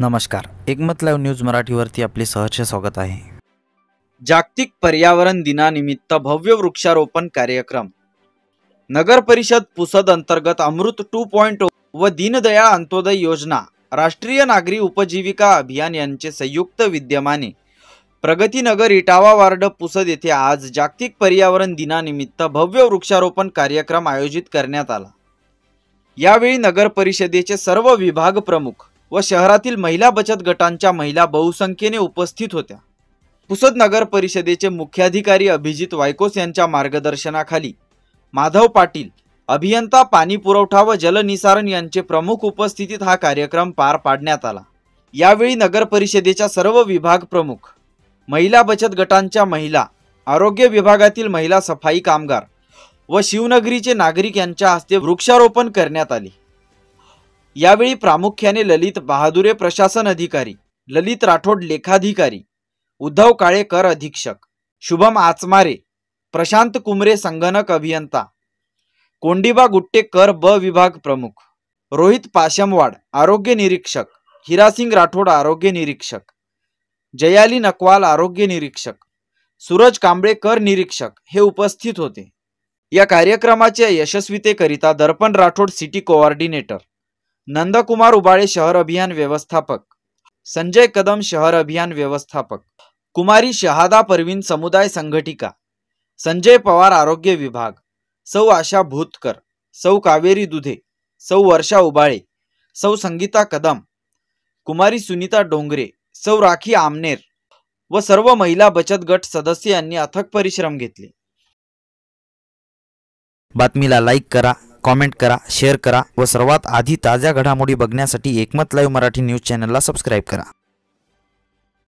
नमस्कार, एकमत live news मराठीवरती आपले सहर्ष स्वागत आहे। जागतिक पर्यावरण दिनानिमित्त भव्य वृक्षारोपण कार्यक्रम। नगर परिषद पुसद अंतर्गत अमृत 2.0 व दीनदयाळ अंत्योदय योजना, राष्ट्रीय नागरी उपजीविका अभियान यांचे संयुक्त विद्यमाने प्रगतीनगर इटावा वार्ड पुसद येथे आज जागतिक पर्यावरण दिनानिमित्त भव्य वृक्षारोपण कार्यक्रम आयोजित करण्यात आला। यावेळी नगर परिषदेचे सर्व विभाग प्रमुख व शहरातील महिला बचत गटांच्या महिला बहुसंख्येने उपस्थित होत्या। पुसद नगर परिषदेचे मुख्याधिकारी अभिजित वायकोस यांच्या मार्गदर्शनाखाली माधव पाटील, अभियंता पाणी पुरवठा व जलनिसारण यांचे प्रमुख उपस्थितीत हा कार्यक्रम पार पाडण्यात आला। यावेळी नगर परिषदेच्या सर्व विभाग प्रमुख, महिला बचत गटांच्या महिला, आरोग्य विभागातील महिला सफाई कामगार व शिवनगरीचे नागरिक यांच्या हस्ते वृक्षारोपण करण्यात आले। यावेळी प्रामुख्याने ललित बहादुरे प्रशासन अधिकारी, ललित राठोड लेखाधिकारी, उद्धव काळे कर अधीक्षक, शुभम आचमारे, प्रशांत कुमरे संगणक अभियंता, कोंडीबा गुट्टे कर ब विभाग प्रमुख, रोहित पाशमवाड आरोग्य निरीक्षक, हिरासिंग राठोड आरोग्य निरीक्षक, जयाली नकवाल आरोग्य निरीक्षक, सूरज कांबळे कर निरीक्षक हे उपस्थित होते। या कार्यक्रमाच्या यशस्वीतेकरिता दर्पण राठोड सिटी कोऑर्डिनेटर, नंदकुमार उबाळे शहर अभियान व्यवस्थापक, संजय कदम शहर अभियान व्यवस्थापक, कुमारी शहादा परवीन समुदाय संघटिका, संजय पवार आरोग्य विभाग, सौ आशा भूतकर, सौ कावेरी दुधे, सौ वर्षा उबाळे, सौ संगीता कदम, कुमारी सुनीता डोंगरे, सौ राखी आमनेर व सर्व महिला बचत गट सदस्य यांनी अथक परिश्रम घेतले। बातमीला लाईक करा, कमेंट करा, शेअर करा व सर्वात आधी ताज्या घडामोडी बघण्यासाठी एकमत लाईव्ह मराठी न्यूज चॅनलला सबस्क्राइब करा।